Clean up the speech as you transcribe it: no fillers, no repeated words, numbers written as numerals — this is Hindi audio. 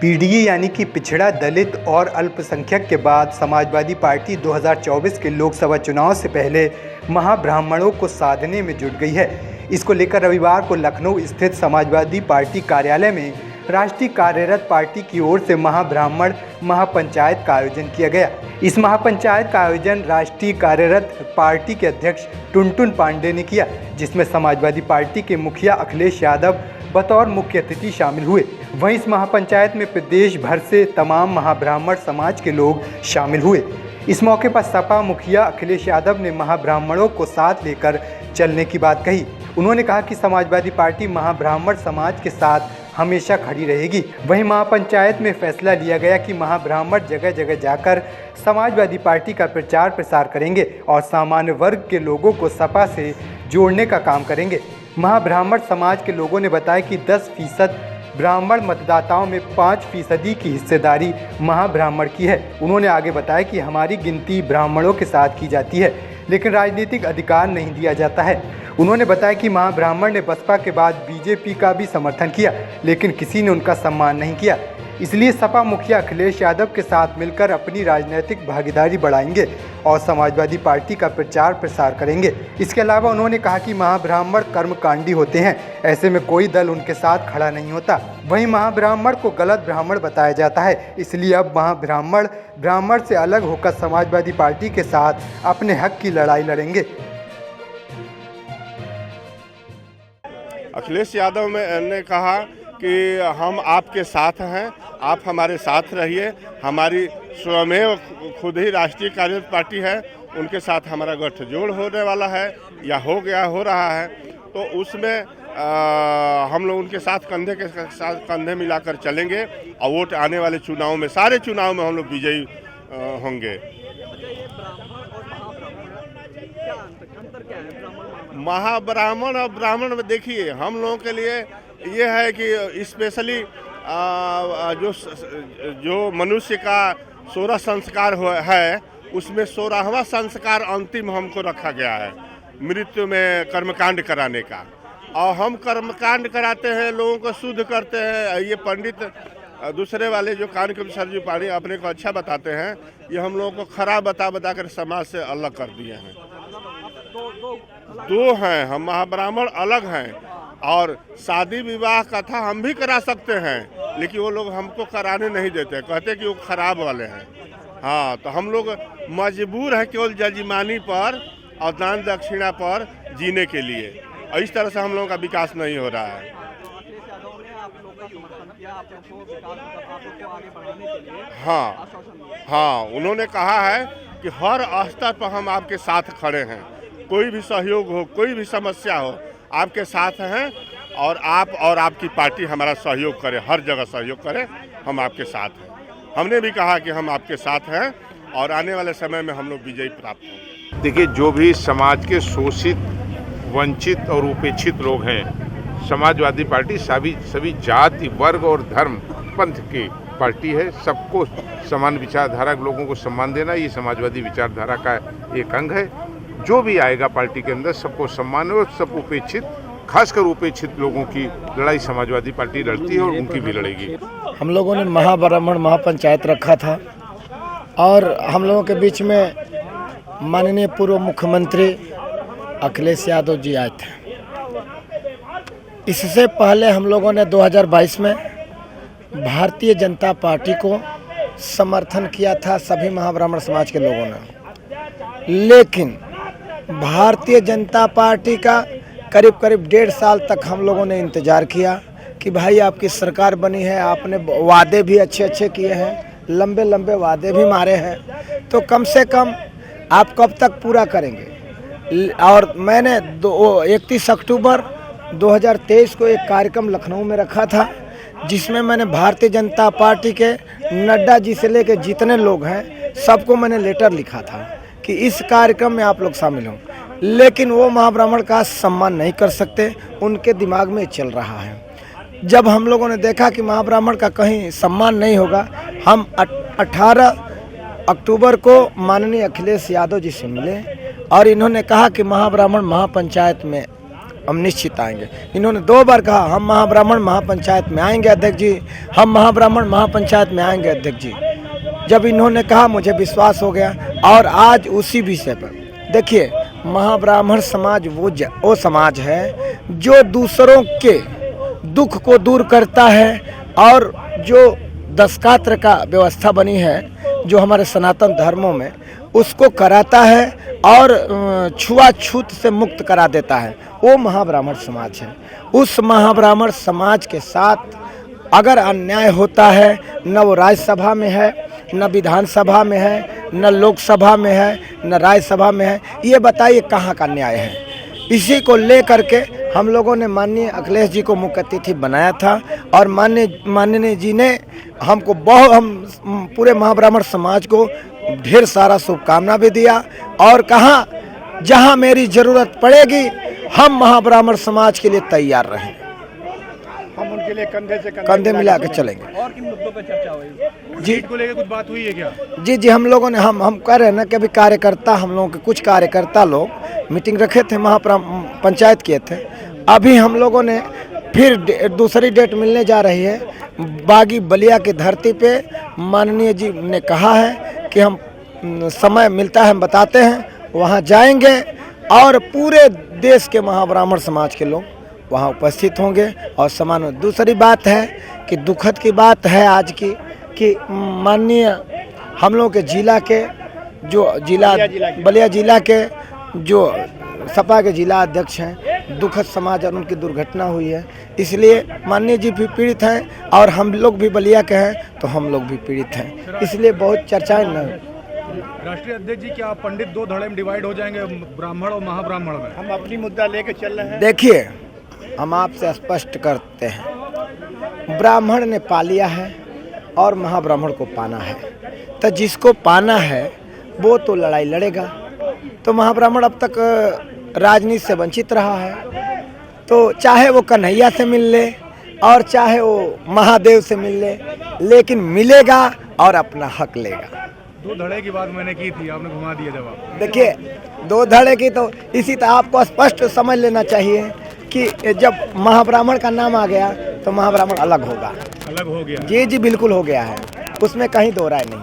पीडीए यानी कि पिछड़ा, दलित और अल्पसंख्यक के बाद समाजवादी पार्टी 2024 के लोकसभा चुनाव से पहले महाब्राह्मणों को साधने में जुट गई है। इसको लेकर रविवार को लखनऊ स्थित समाजवादी पार्टी कार्यालय में राष्ट्रीय कार्यरत पार्टी की ओर से महाब्राह्मण महापंचायत का आयोजन किया गया। इस महापंचायत का आयोजन राष्ट्रीय कार्यरत पार्टी के अध्यक्ष टुनटुन पांडे ने किया, जिसमें समाजवादी पार्टी के मुखिया अखिलेश यादव बतौर मुख्य अतिथि शामिल हुए। वहीं इस महापंचायत में प्रदेश भर से तमाम महाब्राह्मण समाज के लोग शामिल हुए। इस मौके पर सपा मुखिया अखिलेश यादव ने महाब्राह्मणों को साथ लेकर चलने की बात कही। उन्होंने कहा कि समाजवादी पार्टी महाब्राह्मण समाज के साथ हमेशा खड़ी रहेगी। वहीं महापंचायत में फैसला लिया गया कि महाब्राह्मण जगह जगह जाकर समाजवादी पार्टी का प्रचार प्रसार करेंगे और सामान्य वर्ग के लोगों को सपा से जोड़ने का काम करेंगे। महाब्राह्मण समाज के लोगों ने बताया कि 10% ब्राह्मण मतदाताओं में 5% की हिस्सेदारी महाब्राह्मण की है। उन्होंने आगे बताया कि हमारी गिनती ब्राह्मणों के साथ की जाती है, लेकिन राजनीतिक अधिकार नहीं दिया जाता है। उन्होंने बताया कि महाब्राह्मण ने बसपा के बाद बीजेपी का भी समर्थन किया, लेकिन किसी ने उनका सम्मान नहीं किया। इसलिए सपा मुखिया अखिलेश यादव के साथ मिलकर अपनी राजनीतिक भागीदारी बढ़ाएंगे और समाजवादी पार्टी का प्रचार प्रसार करेंगे। इसके अलावा उन्होंने कहा कि महाब्राह्मण कर्मकांडी होते हैं, ऐसे में कोई दल उनके साथ खड़ा नहीं होता। वहीं महाब्राह्मण को गलत ब्राह्मण बताया जाता है, इसलिए अब महाब्राह्मण ब्राह्मण से अलग होकर समाजवादी पार्टी के साथ अपने हक की लड़ाई लड़ेंगे। अखिलेश यादव ने कहा कि हम आपके साथ हैं, आप हमारे साथ रहिए। हमारी स्वयं खुद ही राष्ट्रीय कार्यरत पार्टी है, उनके साथ हमारा गठजोड़ होने वाला है या हो रहा है। तो उसमें हम लोग उनके साथ कंधे के साथ कंधे मिलाकर चलेंगे और वोट आने वाले चुनाव में, सारे चुनाव में हम लोग विजयी होंगे। महाब्राह्मण और ब्राह्मण में देखिए, हम लोगों के लिए ये है कि स्पेशली जो मनुष्य का 16 संस्कार है, उसमें 16वां संस्कार अंतिम हमको रखा गया है, मृत्यु में कर्मकांड कराने का। और हम कर्मकांड कराते हैं, लोगों को शुद्ध करते हैं। ये पंडित दूसरे वाले जो कान के सरजू पानी अपने को अच्छा बताते हैं, ये हम लोगों को खराब बता कर समाज से अलग कर दिए हैं। दो हैं, हम महाब्राह्मण अलग हैं और शादी विवाह कथा हम भी करा सकते हैं, लेकिन वो लोग हमको कराने नहीं देते, कहते कि वो खराब वाले हैं। हाँ, तो हम लोग मजबूर हैं केवल जजमानी पर और दान दक्षिणा पर जीने के लिए, और इस तरह से हम लोगों का विकास नहीं हो रहा है। हाँ, उन्होंने कहा है कि हर स्तर पर हम आपके साथ खड़े हैं, कोई भी सहयोग हो, कोई भी समस्या हो, आपके साथ हैं और आप और आपकी पार्टी हमारा सहयोग करे, हर जगह सहयोग करे, हम आपके साथ हैं। हमने भी कहा कि हम आपके साथ हैं और आने वाले समय में हम लोग विजयी प्राप्त होंगे। देखिए, जो भी समाज के शोषित, वंचित और उपेक्षित लोग हैं, समाजवादी पार्टी सभी जाति, वर्ग और धर्म, पंथ की पार्टी है। सबको समान विचारधारा के लोगों को सम्मान देना, ये समाजवादी विचारधारा का एक अंग है। जो भी आएगा पार्टी के अंदर सबको सम्मान और सब उपेक्षित, खासकर उपेक्षित लोगों की लड़ाई समाजवादी पार्टी लड़ती है और उनकी भी लड़ेगी। हम लोगों ने महाब्राह्मण महापंचायत रखा था और हम लोगों के बीच में माननीय पूर्व मुख्यमंत्री अखिलेश यादव जी आए थे। इससे पहले हम लोगों ने 2022 में भारतीय जनता पार्टी को समर्थन किया था, सभी महाब्राह्मण समाज के लोगों ने। लेकिन भारतीय जनता पार्टी का करीब 1.5 साल तक हम लोगों ने इंतज़ार किया कि भाई आपकी सरकार बनी है, आपने वादे भी अच्छे किए हैं, लंबे वादे भी मारे हैं, तो कम से कम आप कब तक पूरा करेंगे। और मैंने 31 अक्टूबर 2023 को एक कार्यक्रम लखनऊ में रखा था, जिसमें मैंने भारतीय जनता पार्टी के नड्डा जी से लेकर जितने लोग हैं सबको मैंने लेटर लिखा था कि इस कार्यक्रम में आप लोग शामिल हों। लेकिन वो महाब्राह्मण का सम्मान नहीं कर सकते, उनके दिमाग में चल रहा है। जब हम लोगों ने देखा कि महाब्राह्मण का कहीं सम्मान नहीं होगा, हम 18 अक्टूबर को माननीय अखिलेश यादव जी से मिले और इन्होंने कहा कि महाब्राह्मण महापंचायत में हम निश्चित आएंगे। इन्होंने 2 बार कहा हम महाब्राह्मण महापंचायत में आएंगे अध्यक्ष जी, हम महाब्राह्मण महापंचायत में आएंगे अध्यक्ष जी। जब इन्होंने कहा मुझे विश्वास हो गया। और आज उसी विषय पर देखिए, महाब्राह्मण समाज वो समाज है जो दूसरों के दुख को दूर करता है, और जो दशकात्र का व्यवस्था बनी है जो हमारे सनातन धर्मों में, उसको कराता है और छुआछूत से मुक्त करा देता है, वो महाब्राह्मण समाज है। उस महाब्राह्मण समाज के साथ अगर अन्याय होता है, न वो राज्यसभा में है, न विधानसभा में है, न लोकसभा में है, न राज्यसभा में है, ये बताइए कहाँ का न्याय है। इसी को लेकर के हम लोगों ने माननीय अखिलेश जी को मुख्य अतिथि बनाया था, और माननीय जी ने हमको हम पूरे महाब्राह्मण समाज को ढेर सारा शुभकामना भी दिया, और कहा जहां मेरी ज़रूरत पड़ेगी हम महाब्राह्मण समाज के लिए तैयार रहें। हम उनके लिए कंधे से कंधे मिला के चलेंगे। और किन मुद्दों पर चर्चा हुई? जी को लेकर कुछ बात हुई है क्या? जी हम लोगों ने हम कह रहे हैं ना कि अभी कार्यकर्ता, हम लोगों के कुछ कार्यकर्ता लोग मीटिंग रखे थे, पंचायत किए थे। अभी हम लोगों ने फिर दूसरी डेट मिलने जा रही है। बागी बलिया की धरती पे माननीय जी ने कहा है कि हम समय मिलता है हम बताते हैं, वहाँ जाएंगे और पूरे देश के महाब्राह्मण समाज के लोग वहाँ उपस्थित होंगे। और समान दूसरी बात है कि दुखद की बात है आज की कि माननीय हम लोग के जिला के जो बलिया जिला के जो सपा के जिला अध्यक्ष हैं, दुखद समाचार उनकी दुर्घटना हुई है, इसलिए माननीय जी भी पीड़ित हैं और हम लोग भी बलिया के हैं तो हम लोग भी पीड़ित हैं, इसलिए बहुत चर्चाएं न। राष्ट्रीय अध्यक्ष जी, क्या पंडित 2 धड़े में डिवाइड हो जाएंगे, ब्राह्मण और महाब्राह्मण में? हम अपनी मुद्दा लेकर चल रहे हैं। देखिए, हम आपसे स्पष्ट करते हैं, ब्राह्मण ने पा लिया है और महाब्राह्मण को पाना है, तो जिसको पाना है वो तो लड़ाई लड़ेगा। तो महाब्राह्मण अब तक राजनीति से वंचित रहा है, तो चाहे वो कन्हैया से मिल ले और चाहे वो महादेव से मिल ले, लेकिन मिलेगा और अपना हक लेगा। 2 धड़े की बात मैंने की थी, आपने घुमा दिया जवाब। देखिए, 2 धड़े की तो इसी तरह आपको स्पष्ट समझ लेना चाहिए कि जब महाब्राह्मण का नाम आ गया तो महाब्राह्मण अलग होगा। अलग हो गया? जी बिल्कुल हो गया है, उसमें कहीं दो राय नहीं।